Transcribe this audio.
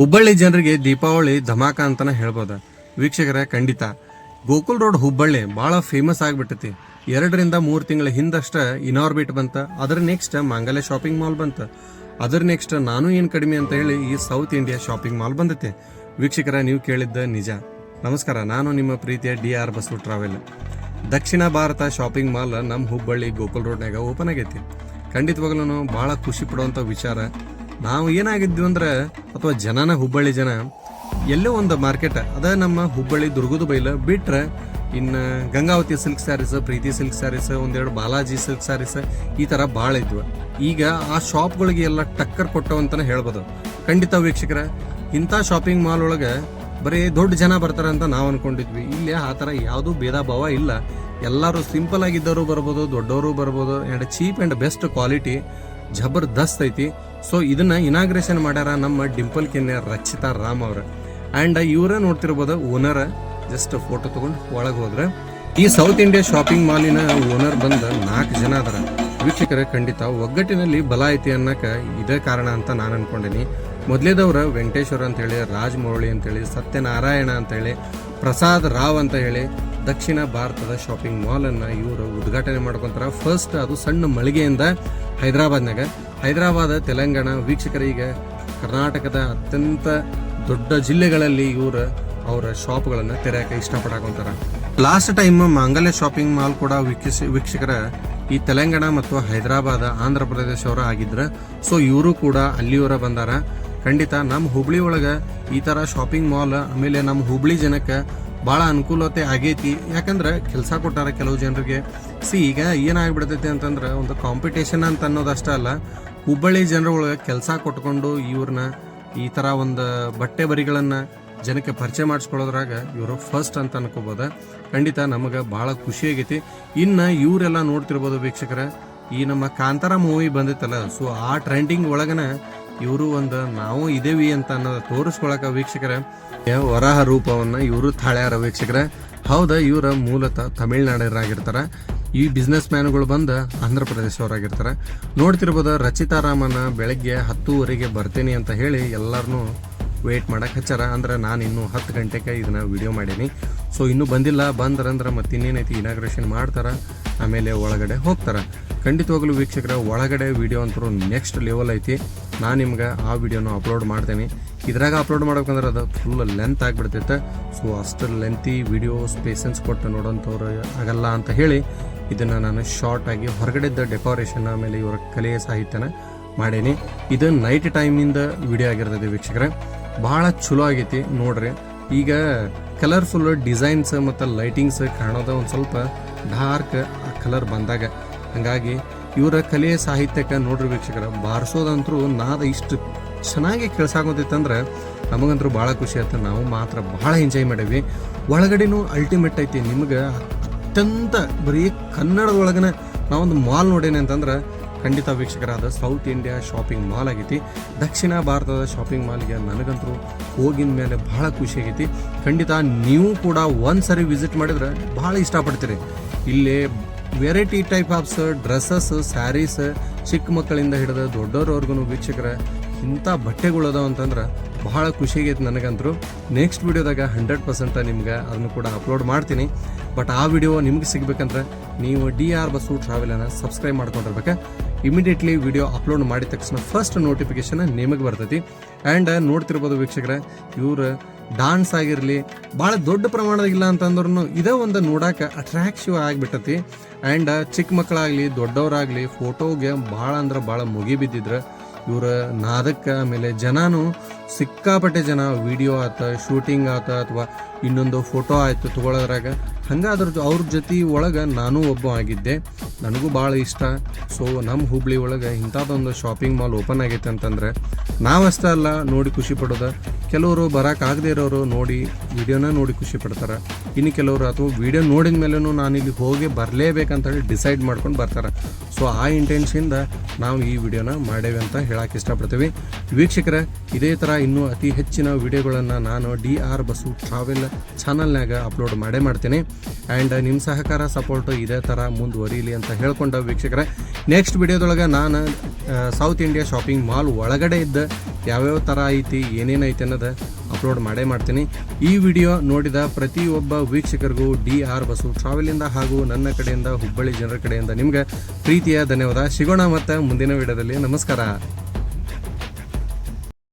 ಹುಬ್ಬಳ್ಳಿ ಜನರಿಗೆ ದೀಪಾವಳಿ ಧಮಾಕ ಅಂತಾನೆ ಹೇಳ್ಬೋದ. ವೀಕ್ಷಕರ ಖಂಡಿತ ಗೋಕುಲ್ ರೋಡ್ ಹುಬ್ಬಳ್ಳಿ ಭಾಳ ಫೇಮಸ್ ಆಗಿಬಿಟ್ಟೈತಿ. 2-3 ತಿಂಗಳ ಹಿಂದಷ್ಟ ಇನಾರ್ಬಿಟ್ ಬಂತ, ಅದರ ನೆಕ್ಸ್ಟ್ ಮಾಂಗಲ್ಯ ಶಾಪಿಂಗ್ ಮಾಲ್ ಬಂತ, ಅದರ ನೆಕ್ಸ್ಟ್ ನಾನು ಏನು ಕಡಿಮೆ ಅಂತ ಹೇಳಿ ಈ ಸೌತ್ ಇಂಡಿಯಾ ಶಾಪಿಂಗ್ ಮಾಲ್ ಬಂದೈತೆ. ವೀಕ್ಷಕರ ನೀವು ಕೇಳಿದ್ದ ನಿಜ. ನಮಸ್ಕಾರ, ನಾನು ನಿಮ್ಮ ಪ್ರೀತಿಯ DR ಬಸು ಟ್ರಾವೆಲ್. ದಕ್ಷಿಣ ಭಾರತ ಶಾಪಿಂಗ್ ಮಾಲ್ ನಮ್ಮ ಹುಬ್ಬಳ್ಳಿ ಗೋಕುಲ್ ರೋಡ್ನಾಗ ಓಪನ್ ಆಗೈತಿ. ಖಂಡಿತವಾಗ್ಲೂ ಭಾಳ ಖುಷಿ ಪಡುವಂಥ ವಿಚಾರ. ನಾವು ಏನಾಗಿದ್ವಿ ಅಂದ್ರೆ, ಅಥವಾ ಜನನ ಹುಬ್ಬಳ್ಳಿ ಜನ ಎಲ್ಲೋ ಒಂದು ಮಾರ್ಕೆಟ್ ಅದ ನಮ್ಮ ಹುಬ್ಬಳ್ಳಿ ದುರ್ಗದ ಬೈಲ ಬಿಟ್ರೆ ಇನ್ನು ಗಂಗಾವತಿ ಸಿಲ್ಕ್ ಸ್ಯಾರೀಸ್, ಪ್ರೀತಿ ಸಿಲ್ಕ್ ಸ್ಯಾರೀಸ್, ಒಂದೆರಡು ಬಾಲಾಜಿ ಸಿಲ್ಕ್ ಸ್ಯಾರೀಸ್, ಈ ಥರ ಭಾಳ ಇದ್ವು. ಈಗ ಆ ಶಾಪ್ಗಳಿಗೆ ಎಲ್ಲ ಟಕ್ಕರ್ ಕೊಟ್ಟವು ಅಂತಲೇ ಹೇಳ್ಬೋದು. ಖಂಡಿತ ವೀಕ್ಷಕರ, ಇಂಥ ಶಾಪಿಂಗ್ ಮಾಲ್ ಒಳಗೆ ಬರೀ ದೊಡ್ಡ ಜನ ಬರ್ತಾರೆ ಅಂತ ನಾವು ಅನ್ಕೊಂಡಿದ್ವಿ. ಇಲ್ಲಿ ಆ ಥರ ಯಾವುದೂ ಭೇದ ಭಾವ ಇಲ್ಲ. ಎಲ್ಲರೂ ಸಿಂಪಲ್ ಆಗಿದ್ದವರು ಬರ್ಬೋದು, ದೊಡ್ಡವರು ಬರ್ಬೋದು. And cheap and best quality ಜಬರ್ದಸ್ತ್ ಐತಿ. ಸೊ ಇದನ್ನ ಇನಾಗ್ರೇಷನ್ ಮಾಡ್ಯಾರ ನಮ್ಮ ಡಿಂಪಲ್ ಕೆನ್ನೆ ರಚಿತಾ ರಾಮ್ ಅವ್ರ. ಆ್ಯಂಡ್ ಇವರೇ ನೋಡ್ತಿರ್ಬೋದು ಓನರ್. ಜಸ್ಟ್ ಫೋಟೋ ತಗೊಂಡು ಒಳಗೆ ಹೋದ್ರೆ ಈ ಸೌತ್ ಇಂಡಿಯಾ ಶಾಪಿಂಗ್ ಮಾಲಿನ ಓನರ್ ಬಂದ 4 ಜನ ಅದರ. ವೀಕ್ಷಕರ ಖಂಡಿತ ಒಗ್ಗಟ್ಟಿನಲ್ಲಿ ಬಲ ಐತಿ ಅನ್ನಕ್ಕೆ ಇದೇ ಕಾರಣ ಅಂತ ನಾನು ಅನ್ಕೊಂಡೇನಿ. ಮೊದಲೇದವ್ರ ವೆಂಕಟೇಶ್ವರ ಅಂತೇಳಿ, ರಾಜ್ ಮೌಳಿ ಅಂತೇಳಿ, ಸತ್ಯನಾರಾಯಣ ಅಂತೇಳಿ, ಪ್ರಸಾದ್ ರಾವ್ ಅಂತ ಹೇಳಿ ದಕ್ಷಿಣ ಭಾರತದ ಶಾಪಿಂಗ್ ಮಾಲನ್ನು ಇವರು ಉದ್ಘಾಟನೆ ಮಾಡ್ಕೊಂತಾರ. ಫಸ್ಟ್ ಅದು ಸಣ್ಣ ಮಳಿಗೆಯಿಂದ ಹೈದರಾಬಾದ್, ತೆಲಂಗಾಣ. ವೀಕ್ಷಕರ ಈಗ ಕರ್ನಾಟಕದ ಅತ್ಯಂತ ದೊಡ್ಡ ಜಿಲ್ಲೆಗಳಲ್ಲಿ ಇವರು ಅವರ ಶಾಪ್ಗಳನ್ನು ತೆರೆಯಕ್ಕೆ ಇಷ್ಟಪಡಕೊಂತಾರ. ಲಾಸ್ಟ್ ಟೈಮ್ ಮಾಂಗಲ್ಯ ಶಾಪಿಂಗ್ ಮಾಲ್ ಕೂಡ ವೀಕ್ಷಕರ ಈ ತೆಲಂಗಾಣ ಮತ್ತು ಹೈದರಾಬಾದ್, ಆಂಧ್ರ ಪ್ರದೇಶವರ ಆಗಿದ್ರ. ಸೊ ಇವರು ಕೂಡ ಅಲ್ಲಿಯವರ ಬಂದಾರ. ಖಂಡಿತ ನಮ್ಮ ಹುಬ್ಳಿ ಒಳಗೆ ಈ ಥರ ಶಾಪಿಂಗ್ ಮಾಲ್, ಆಮೇಲೆ ನಮ್ಮ ಹುಬ್ಳಿ ಜನಕ್ಕೆ ಭಾಳ ಅನುಕೂಲತೆ ಆಗೈತಿ. ಯಾಕಂದ್ರೆ ಕೆಲಸ ಕೊಟ್ಟಾರ ಕೆಲವು ಜನರಿಗೆ. ಈಗ ಏನಾಗ್ಬಿಡ್ತೈತಿ ಅಂತಂದ್ರೆ, ಒಂದು ಕಾಂಪಿಟೇಷನ್ ಅಂತ ಅನ್ನೋದಷ್ಟೇ ಅಲ್ಲ, ಹುಬ್ಬಳ್ಳಿ ಜನರ ಒಳಗೆ ಕೆಲಸ ಕೊಟ್ಕೊಂಡು ಇವ್ರನ್ನ ಈ ಥರ ಒಂದು ಬಟ್ಟೆ ಬರಿಗಳನ್ನು ಜನಕ್ಕೆ ಪರಿಚಯ ಮಾಡಿಸ್ಕೊಳ್ಳೋದ್ರಾಗ ಇವರು ಫಸ್ಟ್ ಅಂತ ಅನ್ಕೋಬೋದ. ಖಂಡಿತ ನಮಗೆ ಭಾಳ ಖುಷಿ ಆಗೈತಿ. ಇನ್ನು ಇವರೆಲ್ಲ ನೋಡ್ತಿರ್ಬೋದು ವೀಕ್ಷಕರ, ಈ ನಮ್ಮ ಕಾಂತಾರ ಮೂವಿ ಬಂದಿತ್ತಲ್ಲ, ಸೊ ಆ ಟ್ರೆಂಡಿಂಗ್ ಒಳಗನ ಇವರು ಒಂದು ನಾವು ಇದೇವಿ ಅಂತ ಅನ್ನೋದು ತೋರಿಸ್ಕೊಳಕ ವೀಕ್ಷಕರ ವರಾಹ ರೂಪವನ್ನು ಇವರು ತಾಳ್ಯಾರ. ವೀಕ್ಷಕರ ಹೌದಾ, ಇವರ ಮೂಲತಃ ತಮಿಳ್ನಾಡರಾಗಿರ್ತಾರ. ಈ ಬಿಸ್ನೆಸ್ ಮ್ಯಾನ್ಗಳು ಬಂದು ಆಂಧ್ರ ಪ್ರದೇಶವರಾಗಿರ್ತಾರೆ. ನೋಡ್ತಿರ್ಬೋದು ರಚಿತಾ ರಾಮನ ಬೆಳಗ್ಗೆ 10:00 ಬರ್ತೇನೆ ಅಂತ ಹೇಳಿ ಎಲ್ಲರನ್ನೂ ವೇಟ್ ಮಾಡಕ್ಕೆ ಹಚ್ಚಾರ. ಅಂದ್ರೆ ನಾನು ಇನ್ನೂ 10 ಗಂಟೆಗೆ ಇದನ್ನ ವಿಡಿಯೋ ಮಾಡೀನಿ. ಸೊ ಇನ್ನೂ ಬಂದಿಲ್ಲ. ಬಂದ್ರಂದ್ರೆ ಮತ್ತೆ ಇನ್ನೇನೈತಿ, ಇನಾಗ್ರೇಷನ್ ಮಾಡ್ತಾರೆ, ಆಮೇಲೆ ಒಳಗಡೆ ಹೋಗ್ತಾರೆ. ಖಂಡಿತವಾಗ್ಲೂ ವೀಕ್ಷಕರ ಒಳಗಡೆ ವಿಡಿಯೋ ಅಂತೂ ನೆಕ್ಸ್ಟ್ ಲೆವೆಲ್ ಐತಿ. ನಾನು ನಿಮ್ಗೆ ಆ ವಿಡಿಯೋನ ಅಪ್ಲೋಡ್ ಮಾಡ್ತೇನೆ. ಇದ್ರಾಗ ಅಪ್ಲೋಡ್ ಮಾಡ್ಬೇಕಂದ್ರೆ ಅದು ಫುಲ್ ಲೆಂತ್ ಆಗಿಬಿಡ್ತೈತೆ. ಸೊ ಅಷ್ಟು ಲೆಂತಿ ವಿಡಿಯೋಸ್ ಪೇಷನ್ಸ್ ಕೊಟ್ಟು ನೋಡೋಂಥವ್ರು ಆಗಲ್ಲ ಅಂತ ಹೇಳಿ ಇದನ್ನು ನಾನು ಶಾರ್ಟ್ ಆಗಿ ಹೊರಗಡೆದ ಡೆಕೋರೇಷನ್, ಆಮೇಲೆ ಇವರ ಕಲೆಯ ಸಾಹಿತ್ಯನ ಮಾಡೀನಿ. ಇದು ನೈಟ್ ಟೈಮಿಂದ ವಿಡಿಯೋ ಆಗಿರ್ತದೆ ವೀಕ್ಷಕರೇ. ಭಾಳ ಚಲೋ ಆಗೈತಿ ನೋಡ್ರಿ. ಈಗ ಕಲರ್ಫುಲ್ ಡಿಸೈನ್ಸ್ ಮತ್ತು ಲೈಟಿಂಗ್ಸ್ ಕಾಣೋದ ಒಂದು ಸ್ವಲ್ಪ ಡಾರ್ಕ್ ಕಲರ್ ಬಂದಾಗ, ಹಾಗಾಗಿ ಇವರ ಕಲೆಯ ಸಾಹಿತ್ಯಕ್ಕೆ ನೋಡ್ರಿ ವೀಕ್ಷಕರ ಬಾರಿಸೋದಂತರೂ ನಾದ ಇಷ್ಟು ಚೆನ್ನಾಗಿ ಕೇಳ್ಸಾಕೋತೈತಂದ್ರೆ ನಮಗಂತರೂ ಭಾಳ ಖುಷಿ ಆಯ್ತು. ನಾವು ಮಾತ್ರ ಭಾಳ ಎಂಜಾಯ್ ಮಾಡೀವಿ. ಒಳಗಡೆನೂ ಅಲ್ಟಿಮೇಟ್ ಐತಿ. ನಿಮ್ಗೆ ಅತ್ಯಂತ ಬರೀ ಕನ್ನಡದೊಳಗನೆ ನಾವೊಂದು ಮಾಲ್ ನೋಡೇನೆ ಅಂತಂದ್ರೆ ಖಂಡಿತ ವೀಕ್ಷಕರಾದ ಸೌತ್ ಇಂಡಿಯಾ ಶಾಪಿಂಗ್ ಮಾಲ್ ಆಗೈತಿ. ದಕ್ಷಿಣ ಭಾರತದ ಶಾಪಿಂಗ್ ಮಾಲ್ಗೆ ನನಗಂತೂ ಹೋಗಿನ ಮೇಲೆ ಭಾಳ ಖುಷಿ ಆಗೈತಿ. ಖಂಡಿತ ನೀವು ಕೂಡ ಒಂದ್ಸರಿ ವಿಸಿಟ್ ಮಾಡಿದ್ರೆ ಭಾಳ ಇಷ್ಟಪಡ್ತೀರಿ. ಇಲ್ಲಿ variety type of dresses, sarees, ಚಿಕ್ಕ ಮಕ್ಕಳಿಂದ ಹಿಡಿದು ದೊಡ್ಡವ್ರವರೆಗೂ ವೀಕ್ಷಕರ ಇಂಥ ಬಟ್ಟೆಗಳು ಅದಾವ ಅಂತಂದ್ರೆ ಭಾಳ ಖುಷಿ ಆಗೈತೆ ನನಗಂತರೂ. ನೆಕ್ಸ್ಟ್ ವಿಡಿಯೋದಾಗ 100% ನಿಮ್ಗೆ ಅದನ್ನು ಕೂಡ ಅಪ್ಲೋಡ್ ಮಾಡ್ತೀನಿ. ಬಟ್ ಆ ವಿಡಿಯೋ ನಿಮ್ಗೆ ಸಿಗ್ಬೇಕಂದ್ರೆ ನೀವು DR ಬಸು ಟ್ರಾವೆಲನ್ನು ಸಬ್ಸ್ಕ್ರೈಬ್ ಮಾಡ್ಕೊಂಡಿರ್ಬೇಕು. ಇಮಿಡಿಯೇಟ್ಲಿ ವಿಡಿಯೋ ಅಪ್ಲೋಡ್ ಮಾಡಿದ ತಕ್ಷಣ ಫಸ್ಟ್ ನೋಟಿಫಿಕೇಶನ್ ನಿಮಗೆ ಬರ್ತೈತಿ. ಆ್ಯಂಡ್ ನೋಡ್ತಿರ್ಬೋದು ವೀಕ್ಷಕರೇ, ಇವರು ಡಾನ್ಸ್ ಆಗಿರಲಿ ಭಾಳ ದೊಡ್ಡ ಪ್ರಮಾಣದಾಗಿಲ್ಲ ಅಂತಂದ್ರೂ ಇದೇ ಒಂದು ನೋಡೋಕೆ ಅಟ್ರಾಕ್ಟಿವ್ ಆಗಿಬಿಟ್ಟತಿ. ಆ್ಯಂಡ್ ಚಿಕ್ಕ ಮಕ್ಕಳಾಗಲಿ ದೊಡ್ಡವರಾಗಲಿ ಫೋಟೋಗೆ ಭಾಳ ಅಂದ್ರೆ ಭಾಳ ಮುಗಿ ಬಿದ್ದಿದ್ರೆ ಇವರ ನಾದಕ್ಕೆ. ಆಮೇಲೆ ಜನನೂ ಸಿಕ್ಕಾಪಟ್ಟೆ ಜನ ವಿಡಿಯೋ ಆತ, ಶೂಟಿಂಗ್ ಆತ, ಅಥವಾ ಇನ್ನೊಂದು ಫೋಟೋ ಆಯಿತು ತೊಗೊಳೋದ್ರಾಗ. ಹಂಗೆ ಅವ್ರ ಜೊತೆ ಒಳಗೆ ನಾನು ಒಬ್ಬ ಆಗಿದ್ದೆ. ನನಗೂ ಭಾಳ ಇಷ್ಟ. ಸೊ ನಮ್ಮ ಹುಬ್ಳಿ ಒಳಗೆ ಇಂಥದ್ದೊಂದು ಶಾಪಿಂಗ್ ಮಾಲ್ ಓಪನ್ ಆಗೈತೆ ಅಂತಂದರೆ ನಾವಷ್ಟೇ ಅಲ್ಲ ನೋಡಿ ಖುಷಿ ಪಡೋದು. ಕೆಲವರು ಬರೋಕ್ಕಾಗದೇ ಇರೋರು ನೋಡಿ ವಿಡಿಯೋನ ನೋಡಿ ಖುಷಿ ಪಡ್ತಾರೆ. ಇನ್ನು ಕೆಲವರು ಅಥವಾ ವಿಡಿಯೋ ನೋಡಿದ ಮೇಲೂ ನಾನು ಇಲ್ಲಿ ಹೋಗಿ ಬರಲೇಬೇಕಂತ ಹೇಳಿ ಡಿಸೈಡ್ ಮಾಡ್ಕೊಂಡು ಬರ್ತಾರೆ. ಸೊ ಆ ಇಂಟೆನ್ಷನಿಂದ ನಾವು ಈ ವಿಡಿಯೋನ ಮಾಡೇವೆ ಅಂತ ಹೇಳಕ್ಕೆ ಇಷ್ಟಪಡ್ತೀವಿ. ವೀಕ್ಷಕರೇ, ಇದೇ ಥರ ಇನ್ನೂ ಅತಿ ಹೆಚ್ಚಿನ ವಿಡಿಯೋಗಳನ್ನು ನಾನು DR ಬಸು ಟ್ರಾವೆಲ್ ಚಾನಲ್ನಾಗ ಅಪ್ಲೋಡ್ ಮಾಡ್ತೀನಿ. ಆ್ಯಂಡ್ ನಿಮ್ಮ ಸಹಕಾರ ಸಪೋರ್ಟು ಇದೇ ಥರ ಮುಂದುವರಿಯಲಿ ಅಂತ ಹೇಳ್ಕೊಂಡ ವೀಕ್ಷಕರೇ, ನೆಕ್ಸ್ಟ್ ವಿಡಿಯೋದೊಳಗೆ ನಾನು ಸೌತ್ ಇಂಡಿಯಾ ಶಾಪಿಂಗ್ ಮಾಲ್ ಒಳಗಡೆ ಇದ್ದ ಯಾವ್ಯಾವ ಥರ ಐತಿ ಏನೇನು ಐತಿ ಅನ್ನೋದು ಅಪ್ಲೋಡ್ ಮಾಡೇ ಮಾಡ್ತೀನಿ. ಈ ವಿಡಿಯೋ ನೋಡಿದ ಪ್ರತಿಯೊಬ್ಬ ವೀಕ್ಷಕರಿಗೂ DR ಬಸು ಟ್ರಾವೆಲಿಂದ ಹಾಗೂ ನನ್ನ ಕಡೆಯಿಂದ ಹುಬ್ಬಳ್ಳಿ ಜನರ ಕಡೆಯಿಂದ ನಿಮ್ಗೆ ಪ್ರೀತಿಯ ಧನ್ಯವಾದ. ಸಿಗೋಣ ಮತ್ತು ಮುಂದಿನ ವಿಡಿಯೋದಲ್ಲಿ. ನಮಸ್ಕಾರ.